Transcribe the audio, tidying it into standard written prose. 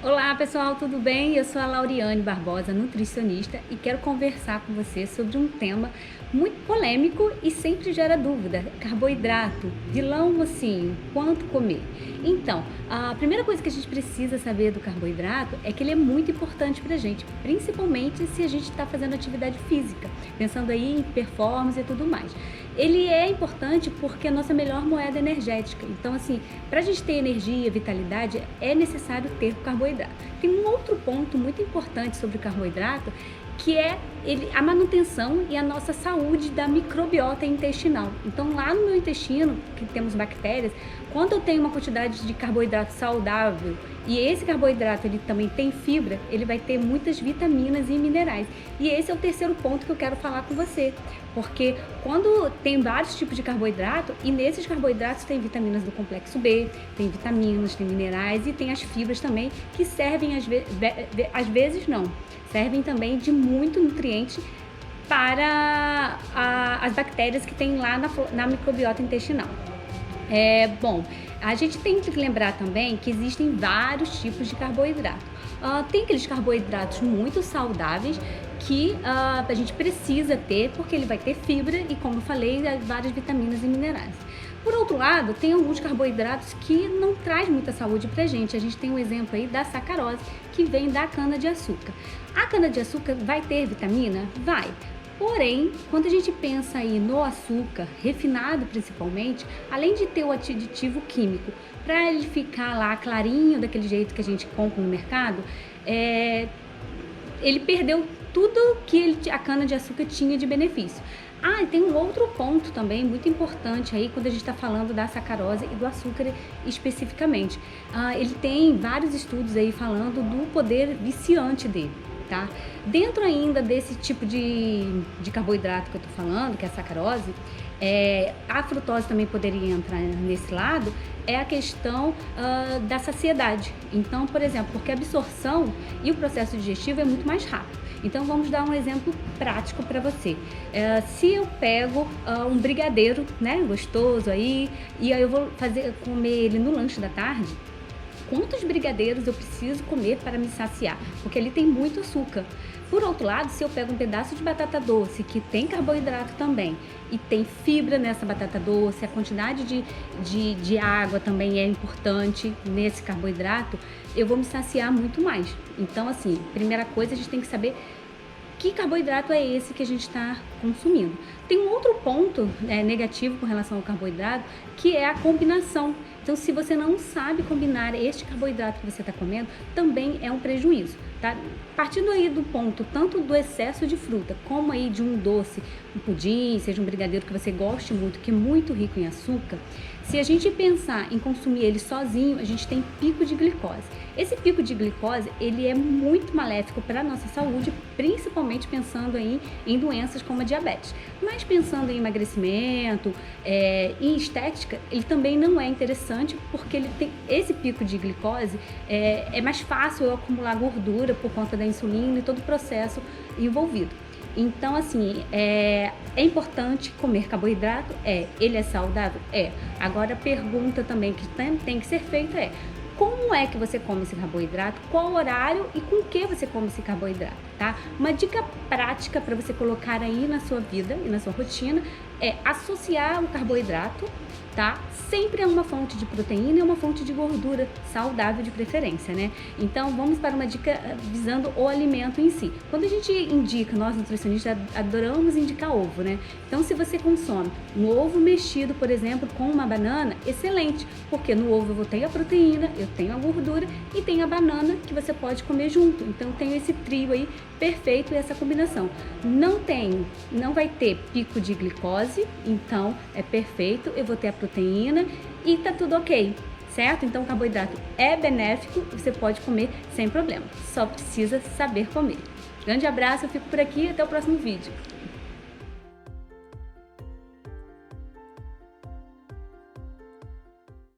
Olá pessoal, tudo bem? Eu sou a Lauriane Barbosa, nutricionista, e quero conversar com você sobre um tema muito polêmico e sempre gera dúvida: carboidrato, vilão mocinho, quanto comer? Então, a primeira coisa que a gente precisa saber do carboidrato é que ele é muito importante para a gente, principalmente se a gente está fazendo atividade física, pensando aí em performance e tudo mais. Ele é importante porque é a nossa melhor moeda energética. Então, assim, para a gente ter energia, vitalidade, é necessário ter o carboidrato. Tem um outro ponto muito importante sobre o carboidrato, que é a manutenção e a nossa saúde da microbiota intestinal. Então, lá no meu intestino, que temos bactérias, quando eu tenho uma quantidade de carboidrato saudável e esse carboidrato ele também tem fibra, ele vai ter muitas vitaminas e minerais. E esse é o terceiro ponto que eu quero falar com você, porque quando tem vários tipos de carboidrato, e nesses carboidratos tem vitaminas do complexo B, tem vitaminas, tem minerais e tem as fibras também, que servem às vezes não, servem também de muito nutriente para as bactérias que tem lá na microbiota intestinal. Bom, a gente tem que lembrar também que existem vários tipos de carboidrato. Tem aqueles carboidratos muito saudáveis que a gente precisa ter, porque ele vai ter fibra e, como eu falei, várias vitaminas e minerais. Por outro lado, tem alguns carboidratos que não traz muita saúde pra gente. A gente tem um exemplo aí da sacarose, que vem da cana-de-açúcar. A cana-de-açúcar vai ter vitamina? Vai. Porém, quando a gente pensa aí no açúcar, refinado principalmente, além de ter o aditivo químico, para ele ficar lá clarinho, daquele jeito que a gente compra no mercado, ele perdeu tudo que a cana-de-açúcar tinha de benefício. E tem um outro ponto também muito importante aí quando a gente está falando da sacarose e do açúcar especificamente. Ele tem vários estudos aí falando do poder viciante dele. Tá? Dentro ainda desse tipo de carboidrato que eu tô falando, que é a sacarose, a frutose também poderia entrar nesse lado, é a questão da saciedade. Então, por exemplo, porque a absorção e o processo digestivo é muito mais rápido. Então, vamos dar um exemplo prático para você. Se eu pego um brigadeiro, né, gostoso aí, e aí eu vou comer ele no lanche da tarde, quantos brigadeiros eu preciso comer para me saciar? Porque ele tem muito açúcar. Por outro lado, se eu pego um pedaço de batata doce, que tem carboidrato também, e tem fibra nessa batata doce, a quantidade de água também é importante nesse carboidrato, eu vou me saciar muito mais. Então, assim, primeira coisa, a gente tem que saber que carboidrato é esse que a gente está consumindo. Tem um outro ponto negativo com relação ao carboidrato, que é a combinação. Então, se você não sabe combinar este carboidrato que você está comendo, também é um prejuízo, tá? Partindo aí do ponto, tanto do excesso de fruta, como aí de um doce, um pudim, seja um brigadeiro que você goste muito, que é muito rico em açúcar, se a gente pensar em consumir ele sozinho, a gente tem pico de glicose. Esse pico de glicose, ele é muito maléfico para a nossa saúde, principalmente pensando aí em doenças como a diabetes. Mas pensando em emagrecimento, em estética, ele também não é interessante, porque ele tem esse pico de glicose, é mais fácil eu acumular gordura por conta da insulina e todo o processo envolvido. Então, assim, é importante comer carboidrato? Ele é saudável? Agora, a pergunta também que tem que ser feita como é que você come esse carboidrato, qual horário e com que você come esse carboidrato, tá? Uma dica prática para você colocar aí na sua vida e na sua rotina é associar o carboidrato, tá? Sempre é uma fonte de proteína e uma fonte de gordura saudável de preferência, né? Então, vamos para uma dica visando o alimento em si. Quando a gente indica, nós nutricionistas adoramos indicar ovo, né? Então, se você consome um ovo mexido, por exemplo, com uma banana, excelente, porque no ovo eu vou ter a proteína, eu tenho a gordura e tenho a banana que você pode comer junto. Então, tenho esse trio aí perfeito e essa combinação. Não vai ter pico de glicose, então é perfeito, eu vou ter a proteína e tá tudo ok, certo? Então o carboidrato é benéfico, você pode comer sem problema, só precisa saber comer. Grande abraço, eu fico por aqui, até o próximo vídeo.